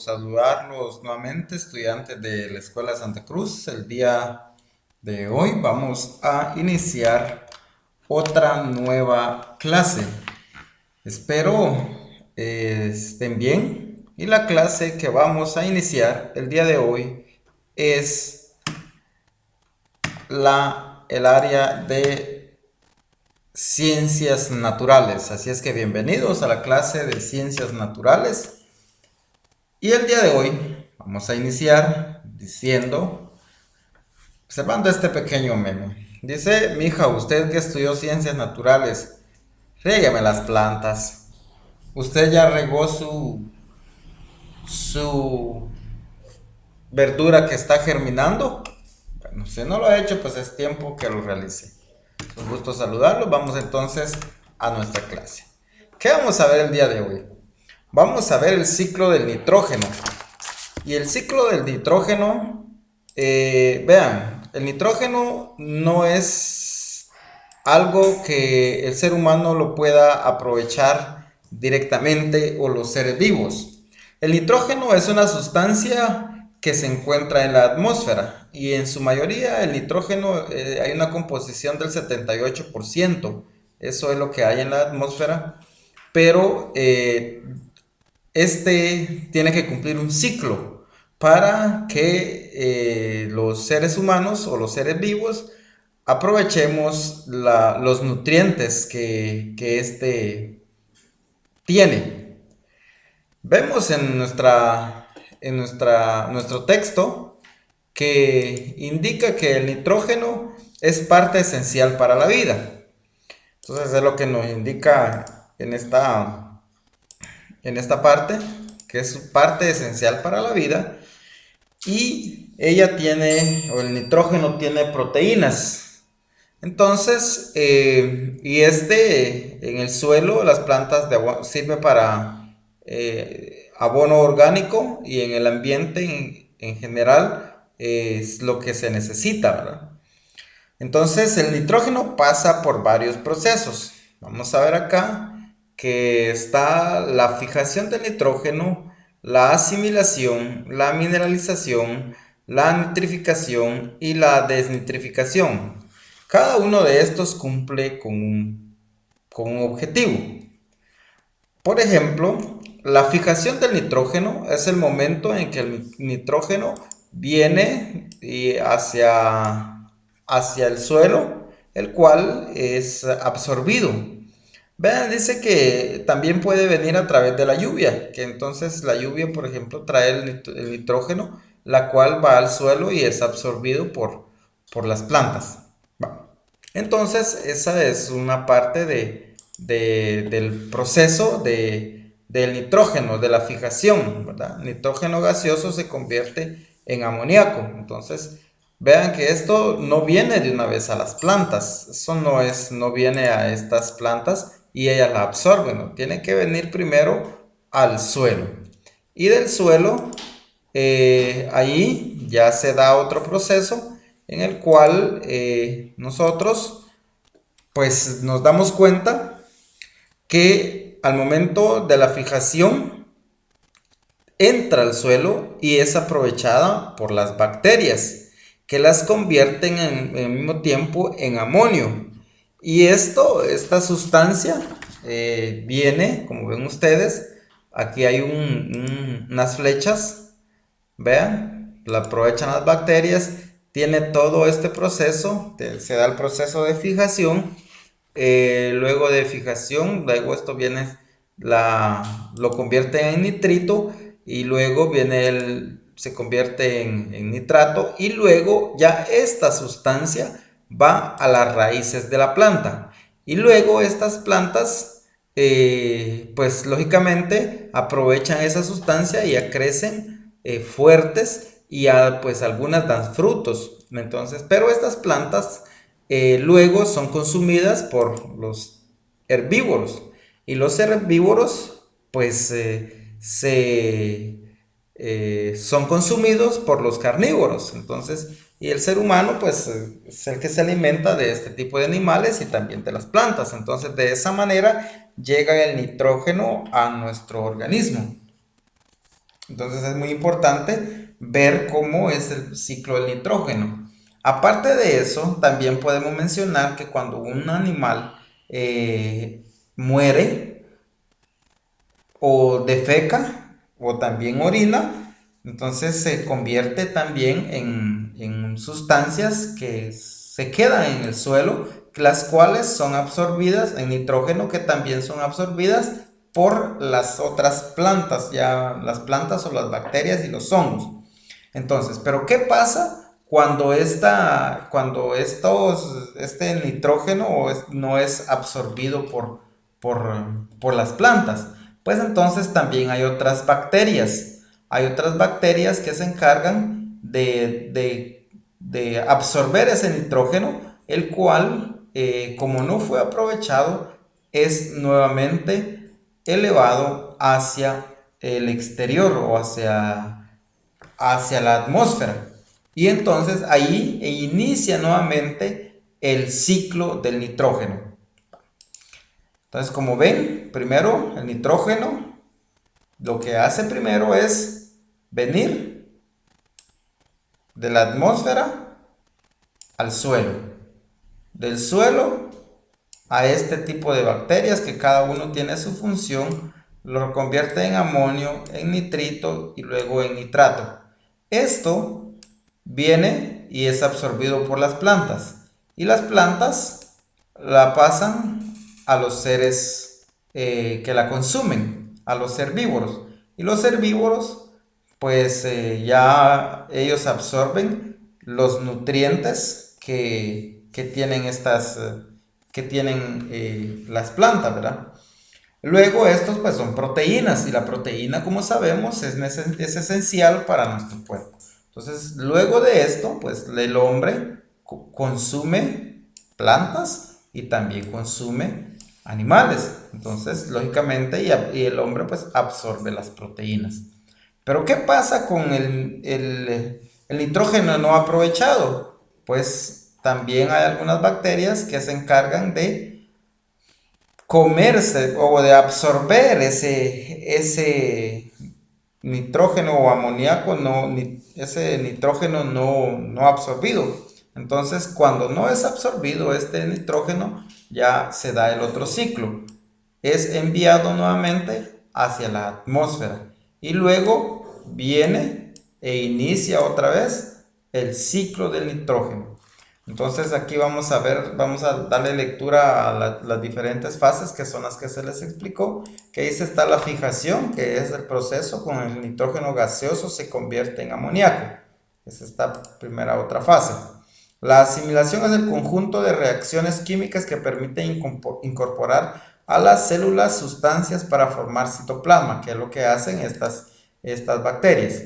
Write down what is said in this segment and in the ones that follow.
saludarlos nuevamente, estudiantes de la Escuela Santa Cruz. El día de hoy vamos a iniciar otra nueva clase. Espero estén bien. Y la clase que vamos a iniciar el día de hoy es el área de ciencias naturales. Así es que bienvenidos a la clase de ciencias naturales. Y el día de hoy vamos a iniciar observando este pequeño meme. Dice, mija, usted que estudió ciencias naturales, riégame las plantas. ¿Usted ya regó su verdura que está germinando? Bueno, si no lo ha hecho, pues es tiempo que lo realice. Es un gusto saludarlo. Vamos entonces a nuestra clase. ¿Qué vamos a ver el día de hoy? Vamos a ver el ciclo del nitrógeno. Y el ciclo del nitrógeno, vean, el nitrógeno no es algo que el ser humano lo pueda aprovechar directamente o los seres vivos. El nitrógeno es una sustancia que se encuentra en la atmósfera y en su mayoría el nitrógeno hay una composición del 78%. Eso es lo que hay en la atmósfera, pero este tiene que cumplir un ciclo para que los seres humanos o los seres vivos aprovechemos los nutrientes que este tiene. Vemos en nuestro texto que indica que el nitrógeno es parte esencial para la vida. Entonces es lo que nos indica en esta parte, que es parte esencial para la vida, y el nitrógeno tiene proteínas. Entonces, en el suelo, las plantas sirve para abono orgánico y en el ambiente en general es lo que se necesita, ¿verdad? Entonces, el nitrógeno pasa por varios procesos. Vamos a ver acá que está la fijación del nitrógeno, la asimilación, la mineralización, la nitrificación y la desnitrificación. Cada uno de estos cumple con un objetivo. Por ejemplo, la fijación del nitrógeno es el momento en que el nitrógeno viene hacia el suelo, el cual es absorbido. Vean, dice que también puede venir a través de la lluvia, que entonces la lluvia, por ejemplo, trae el nitrógeno, la cual va al suelo y es absorbido por las plantas. Va. Entonces, esa es una parte del proceso del nitrógeno, de la fijación, ¿verdad? El nitrógeno gaseoso se convierte en amoníaco. Entonces, vean que esto no viene de una vez a las plantas. Eso no viene a estas plantas y ellas la absorben, ¿no? Tiene que venir primero al suelo. Y del suelo, ahí ya se da otro proceso en el cual nosotros pues nos damos cuenta que al momento de la fijación entra al suelo y es aprovechada por las bacterias que las convierten al mismo tiempo en amonio. Y esta sustancia viene, como ven ustedes, aquí hay unas flechas, vean, la aprovechan las bacterias, tiene todo este proceso, se da el proceso de fijación. Luego de fijación, luego esto viene, lo convierte en nitrito y luego se convierte en nitrato y luego ya esta sustancia va a las raíces de la planta y luego estas plantas pues lógicamente aprovechan esa sustancia y ya crecen fuertes y ya pues algunas dan frutos. Entonces, pero estas plantas luego son consumidas por los herbívoros y los herbívoros pues son consumidos por los carnívoros. Entonces, y el ser humano pues es el que se alimenta de este tipo de animales y también de las plantas. Entonces, de esa manera llega el nitrógeno a nuestro organismo. Entonces es muy importante ver cómo es el ciclo del nitrógeno. Aparte de eso, también podemos mencionar que cuando un animal muere o defeca o también orina, entonces se convierte también en sustancias que se quedan en el suelo, las cuales son absorbidas en nitrógeno, que también son absorbidas por las otras plantas, ya las plantas o las bacterias y los hongos. Entonces, pero ¿qué pasa cuando este nitrógeno no es absorbido por las plantas? Pues entonces también hay otras bacterias. Hay otras bacterias que se encargan de absorber ese nitrógeno, el cual, como no fue aprovechado, es nuevamente elevado hacia el exterior o hacia la atmósfera. Y entonces ahí inicia nuevamente el ciclo del nitrógeno. Entonces, como ven, primero el nitrógeno lo que hace primero es venir de la atmósfera al suelo. Del suelo a este tipo de bacterias que cada uno tiene su función, lo convierte en amonio, en nitrito y luego en nitrato. Esto viene y es absorbido por las plantas y las plantas la pasan a los seres que la consumen, a los herbívoros, y los herbívoros pues ya ellos absorben los nutrientes que tienen las plantas, ¿verdad? Luego estos pues son proteínas y la proteína, como sabemos, es esencial para nuestro cuerpo. Entonces, luego de esto, pues el hombre consume plantas y también consume animales. Entonces, lógicamente, y el hombre pues absorbe las proteínas. Pero ¿qué pasa con el nitrógeno no aprovechado? Pues también hay algunas bacterias que se encargan de comerse o de absorber ese nitrógeno o amoníaco, ese nitrógeno no absorbido. Entonces, cuando no es absorbido este nitrógeno, ya se da el otro ciclo. Es enviado nuevamente hacia la atmósfera y luego viene e inicia otra vez el ciclo del nitrógeno. Entonces aquí vamos a ver, vamos a darle lectura a las diferentes fases que son las que se les explicó. Que dice está la fijación, que es el proceso con el nitrógeno gaseoso se convierte en amoníaco. Es esta primera otra fase. La asimilación es el conjunto de reacciones químicas que permiten incorporar a las células sustancias para formar citoplasma, que es lo que hacen estas bacterias.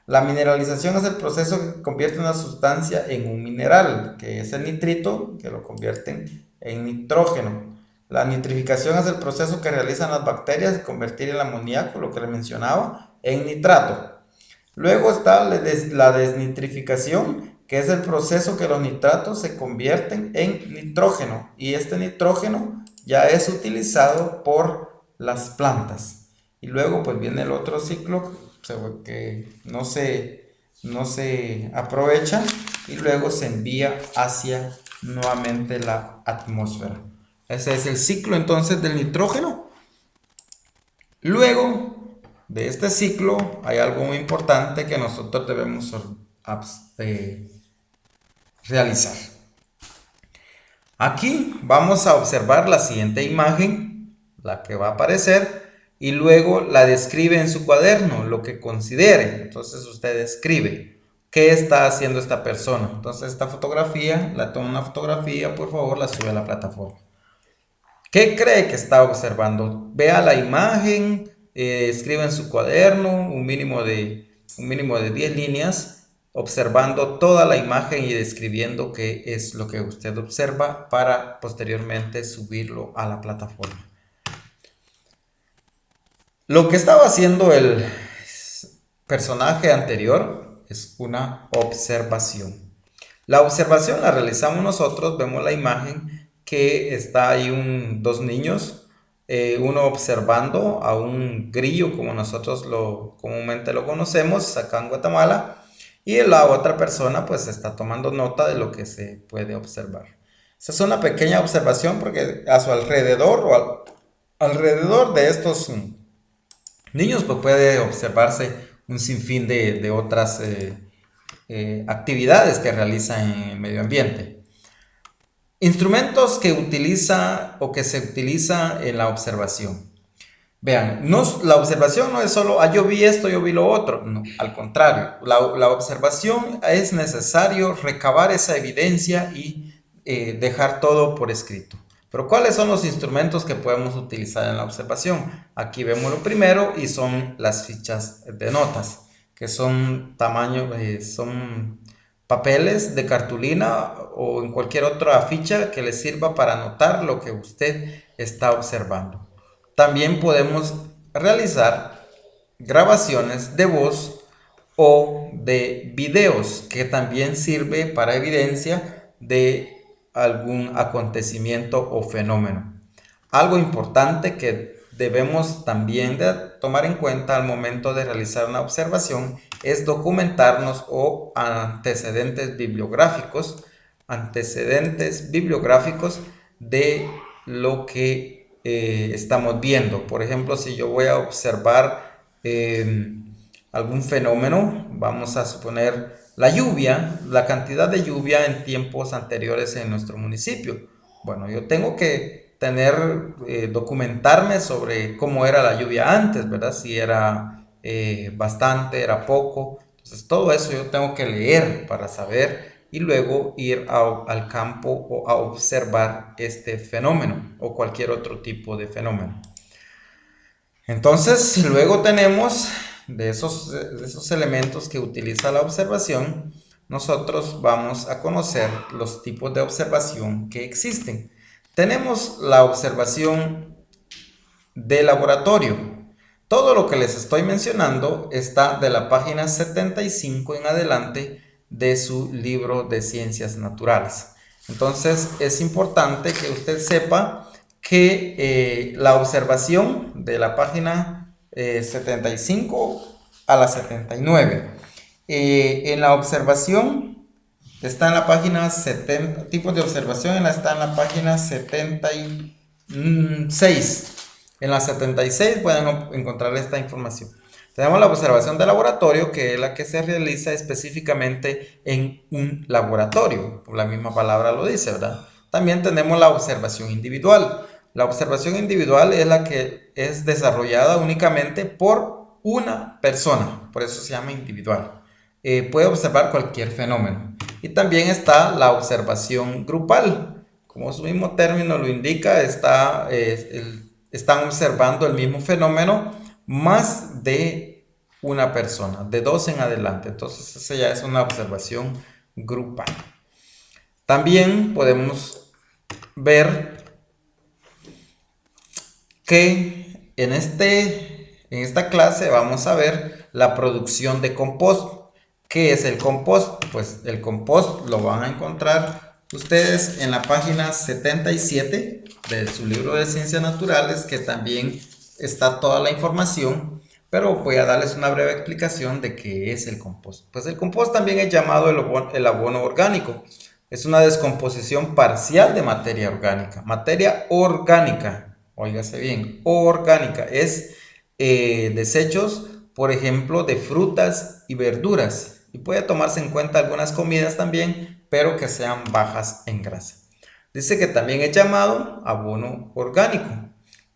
La mineralización es el proceso que convierte una sustancia en un mineral, que es el nitrito, que lo convierten en nitrógeno. La nitrificación es el proceso que realizan las bacterias de convertir el amoníaco, lo que les mencionaba, en nitrato. Luego está la desnitrificación, que es el proceso que los nitratos se convierten en nitrógeno, y este nitrógeno ya es utilizado por las plantas. Y luego pues viene el otro ciclo que no se aprovecha y luego se envía hacia nuevamente la atmósfera. Ese es el ciclo entonces del nitrógeno. Luego de este ciclo hay algo muy importante que nosotros debemos realizar. Aquí vamos a observar la siguiente imagen, la que va a aparecer, y luego la describe en su cuaderno, lo que considere. Entonces usted escribe qué está haciendo esta persona. Entonces esta fotografía, la toma una fotografía, por favor, la sube a la plataforma. ¿Qué cree que está observando? Vea la imagen, escriba en su cuaderno un mínimo de 10 líneas, observando toda la imagen y describiendo qué es lo que usted observa para posteriormente subirlo a la plataforma. Lo que estaba haciendo el personaje anterior es una observación. La observación la realizamos nosotros, vemos la imagen que está ahí dos niños uno observando a un grillo, como nosotros comúnmente lo conocemos acá en Guatemala, y la otra persona pues está tomando nota de lo que se puede observar. Esa es una pequeña observación porque a su alrededor alrededor de estos niños pues puede observarse un sinfín de otras actividades que realizan en el medio ambiente. Instrumentos que utiliza o que se utiliza en la observación. Vean, la observación no es solo, yo vi esto, yo vi lo otro. No, al contrario, la observación es necesario recabar esa evidencia y dejar todo por escrito. Pero ¿cuáles son los instrumentos que podemos utilizar en la observación? Aquí vemos lo primero y son las fichas de notas, que son son papeles de cartulina o en cualquier otra ficha que le sirva para anotar lo que usted está observando. También podemos realizar grabaciones de voz o de videos, que también sirve para evidencia de algún acontecimiento o fenómeno. Algo importante que debemos también de tomar en cuenta al momento de realizar una observación es documentarnos o antecedentes bibliográficos de lo que estamos viendo. Por ejemplo, si yo voy a observar algún fenómeno, vamos a suponer la lluvia, la cantidad de lluvia en tiempos anteriores en nuestro municipio. Bueno, yo tengo que documentarme sobre cómo era la lluvia antes, ¿verdad? Si era bastante, era poco. Entonces, todo eso yo tengo que leer para saber y luego ir al campo o a observar este fenómeno o cualquier otro tipo de fenómeno. Entonces, luego tenemos de esos elementos que utiliza la observación, nosotros vamos a conocer los tipos de observación que existen. Tenemos la observación de laboratorio. Todo lo que les estoy mencionando está de la página 75 en adelante de su libro de ciencias naturales. Entonces es importante que usted sepa que la observación de la página 75 a la 79. En la observación está en la página 70, tipos de observación está en la página 76. En la 76 pueden encontrar esta información. Tenemos la observación de laboratorio, que es la que se realiza específicamente en un laboratorio. La misma palabra lo dice, ¿verdad? También tenemos la observación individual. La observación individual es la que es desarrollada únicamente por una persona, por eso se llama individual. Puede observar cualquier fenómeno. Y también está la observación grupal. Como su mismo término lo indica, están observando el mismo fenómeno más de una persona, de dos en adelante. Entonces, esa ya es una observación grupal. También podemos ver que en esta clase vamos a ver la producción de compost. ¿Qué es el compost? Pues el compost lo van a encontrar ustedes en la página 77 de su libro de ciencias naturales, que también está toda la información, pero voy a darles una breve explicación de qué es el compost. Pues el compost también es llamado el abono orgánico. Es una descomposición parcial de materia orgánica. Materia orgánica, óigase bien, orgánica, es desechos, por ejemplo, de frutas y verduras. Y puede tomarse en cuenta algunas comidas también, pero que sean bajas en grasa. Dice que también es llamado abono orgánico.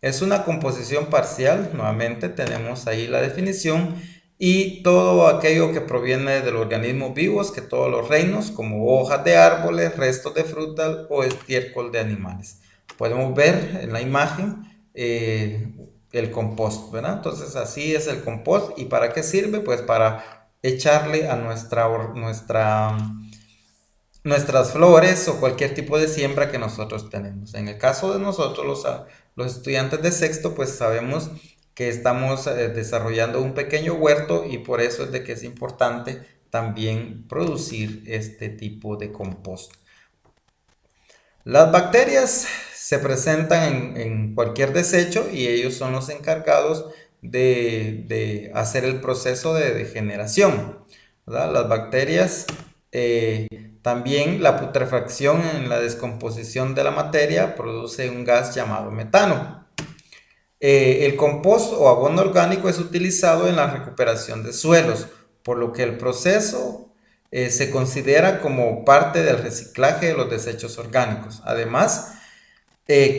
Es una composición parcial, nuevamente tenemos ahí la definición, y todo aquello que proviene de los organismos vivos, que todos los reinos, como hojas de árboles, restos de frutas o estiércol de animales. Podemos ver en la imagen el compost, ¿verdad? Entonces así es el compost. ¿Y para qué sirve? Pues para echarle a nuestras flores o cualquier tipo de siembra que nosotros tenemos. En el caso de nosotros, los estudiantes de sexto, pues sabemos que estamos desarrollando un pequeño huerto, y por eso es de que es importante también producir este tipo de compost. Las bacterias se presentan en cualquier desecho y ellos son los encargados de hacer el proceso de degeneración, ¿verdad? Las bacterias, también la putrefacción en la descomposición de la materia produce un gas llamado metano. El compost o abono orgánico es utilizado en la recuperación de suelos, por lo que el proceso se considera como parte del reciclaje de los desechos orgánicos. Además,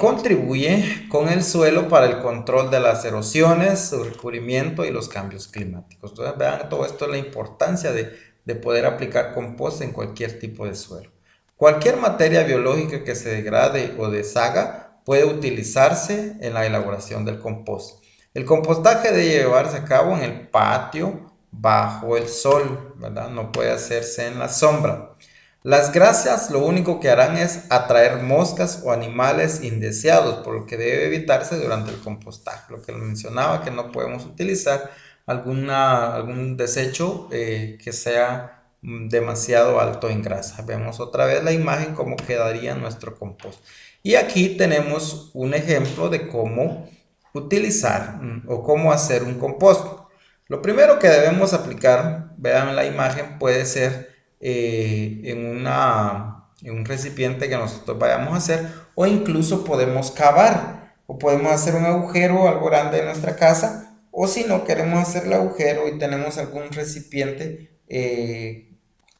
contribuye con el suelo para el control de las erosiones, su recubrimiento y los cambios climáticos. Entonces, vean todo esto, la importancia de poder aplicar compost en cualquier tipo de suelo. Cualquier materia biológica que se degrade o deshaga puede utilizarse en la elaboración del compost. El compostaje debe llevarse a cabo en el patio, bajo el sol, ¿verdad? No puede hacerse en la sombra. Las grasas lo único que harán es atraer moscas o animales indeseados, por lo que debe evitarse durante el compostaje. Lo que les mencionaba, que no podemos utilizar algún desecho que sea demasiado alto en grasa. Vemos otra vez la imagen cómo quedaría nuestro compost. Y aquí tenemos un ejemplo de cómo utilizar o cómo hacer un compost. Lo primero que debemos aplicar, vean la imagen, puede ser en un recipiente que nosotros vayamos a hacer, o incluso podemos cavar o podemos hacer un agujero algo grande en nuestra casa, o si no queremos hacer el agujero y tenemos algún recipiente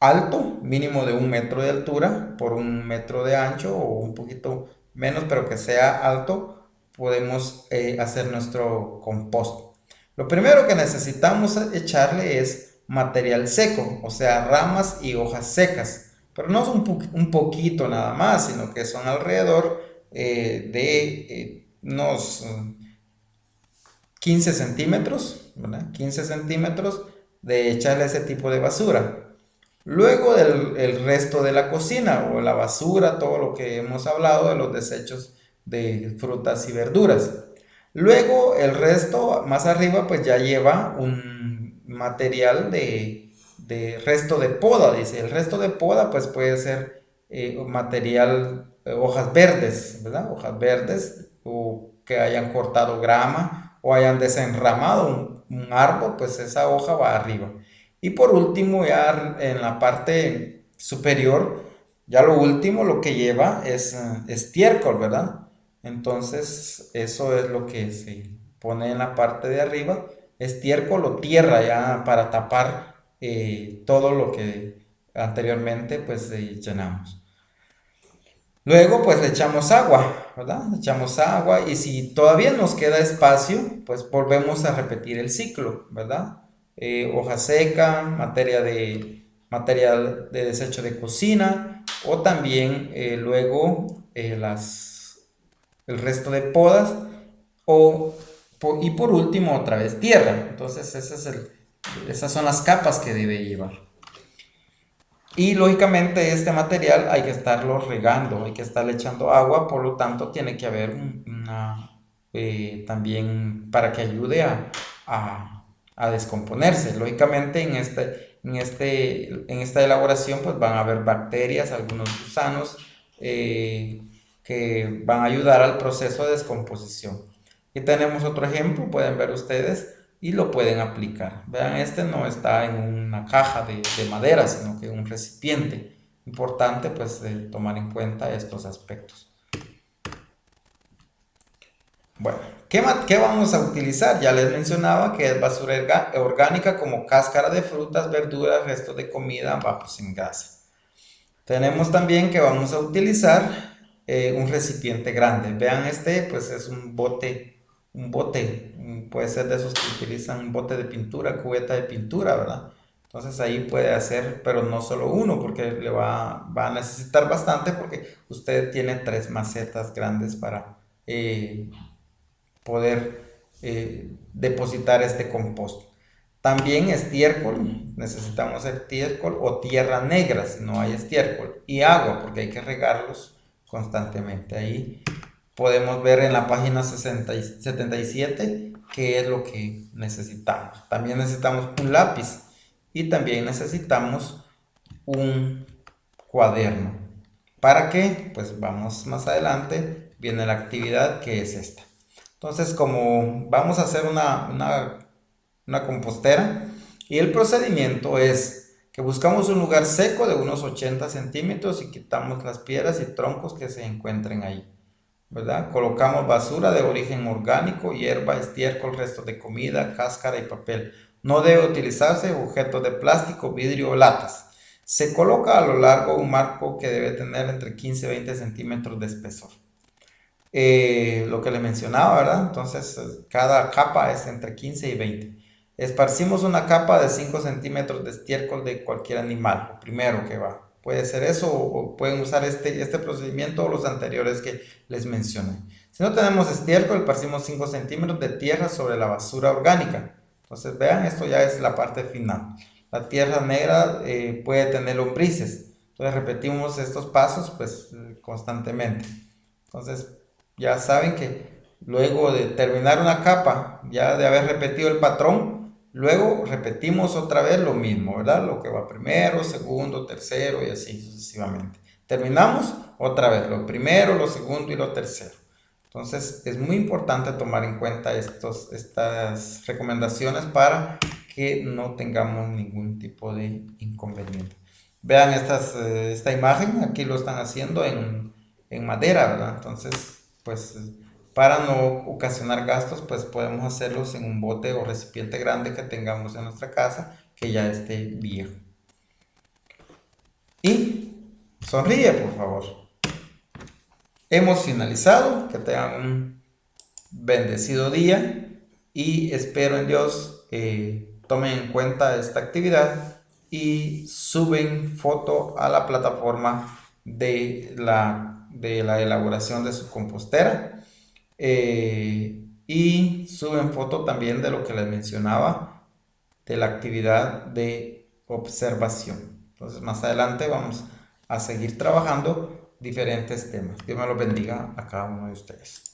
alto, mínimo de 1 metro de altura por 1 metro de ancho o un poquito menos, pero que sea alto, podemos hacer nuestro compost. Lo primero que necesitamos echarle es material seco, o sea, ramas y hojas secas, pero no es un poquito nada más, sino que son alrededor de unos 15 centímetros, ¿verdad? 15 centímetros de echarle ese tipo de basura. Luego el resto de la cocina o la basura, todo lo que hemos hablado de los desechos de frutas y verduras. Luego el resto, más arriba, pues ya lleva un material de resto de poda, dice. El resto de poda, pues puede ser material, hojas verdes, ¿verdad? Hojas verdes o que hayan cortado grama o hayan desenramado un árbol, pues esa hoja va arriba. Y por último, ya en la parte superior, ya lo último, lo que lleva es estiércol, ¿verdad? Entonces, eso es lo que se pone en la parte de arriba, estiércol o tierra ya para tapar todo lo que anteriormente pues llenamos. Luego pues le echamos agua, ¿verdad? Le echamos agua y si todavía nos queda espacio, pues volvemos a repetir el ciclo, ¿verdad? Hoja seca, material de desecho de cocina o también luego el resto de podas y por último otra vez tierra. Entonces esas son las capas que debe llevar. Y lógicamente este material hay que estarlo regando, hay que estarle echando agua, por lo tanto tiene que haber también para que ayude a descomponerse. Lógicamente en esta elaboración pues van a haber bacterias, algunos gusanos que van a ayudar al proceso de descomposición. Aquí tenemos otro ejemplo, pueden ver ustedes y lo pueden aplicar. Vean, este no está en una caja de madera, sino que en un recipiente. Importante pues tomar en cuenta estos aspectos. Bueno, ¿qué vamos a utilizar? Ya les mencionaba que es basura orgánica como cáscara de frutas, verduras, restos de comida bajos en grasa. Tenemos también que vamos a utilizar un recipiente grande. Vean, este pues es un bote, puede ser de esos que utilizan un bote de pintura, cubeta de pintura, ¿verdad? Entonces ahí puede hacer, pero no solo uno, porque va a necesitar bastante porque usted tiene 3 macetas grandes para poder depositar este compost. También estiércol, necesitamos estiércol o tierra negra si no hay estiércol, y agua porque hay que regarlos constantemente. Ahí podemos ver en la página 77 qué es lo que necesitamos. También necesitamos un lápiz y también necesitamos un cuaderno. ¿Para qué? Pues vamos más adelante, viene la actividad que es esta. Entonces, como vamos a hacer una compostera, y el procedimiento es que buscamos un lugar seco de unos 80 centímetros y quitamos las piedras y troncos que se encuentren ahí, ¿verdad? Colocamos basura de origen orgánico, hierba, estiércol, restos de comida, cáscara y papel. No debe utilizarse objetos de plástico, vidrio o latas. Se coloca a lo largo un marco que debe tener entre 15 y 20 centímetros de espesor. Lo que le mencionaba, ¿verdad? Entonces, cada capa es entre 15 y 20. Esparcimos una capa de 5 centímetros de estiércol de cualquier animal, lo primero que va. Puede ser eso o pueden usar este procedimiento o los anteriores que les mencioné. Si no tenemos estiércol, esparcimos 5 centímetros de tierra sobre la basura orgánica. Entonces, vean, esto ya es la parte final. La tierra negra puede tener lombrices. Entonces, repetimos estos pasos pues constantemente. Entonces, ya saben que luego de terminar una capa, ya de haber repetido el patrón, luego repetimos otra vez lo mismo, ¿verdad? Lo que va primero, segundo, tercero y así sucesivamente. Terminamos otra vez lo primero, lo segundo y lo tercero. Entonces es muy importante tomar en cuenta estas recomendaciones para que no tengamos ningún tipo de inconveniente. Vean esta imagen, aquí lo están haciendo en madera, ¿verdad? Entonces, pues para no ocasionar gastos, pues podemos hacerlos en un bote o recipiente grande que tengamos en nuestra casa que ya esté viejo. Y sonríe, por favor. Hemos finalizado, que tengan un bendecido día y espero en Dios tomen en cuenta esta actividad y suben foto a la plataforma de la elaboración de su compostera y suben foto también de lo que les mencionaba de la actividad de observación. Entonces más adelante vamos a seguir trabajando diferentes temas. Dios me los bendiga a cada uno de ustedes.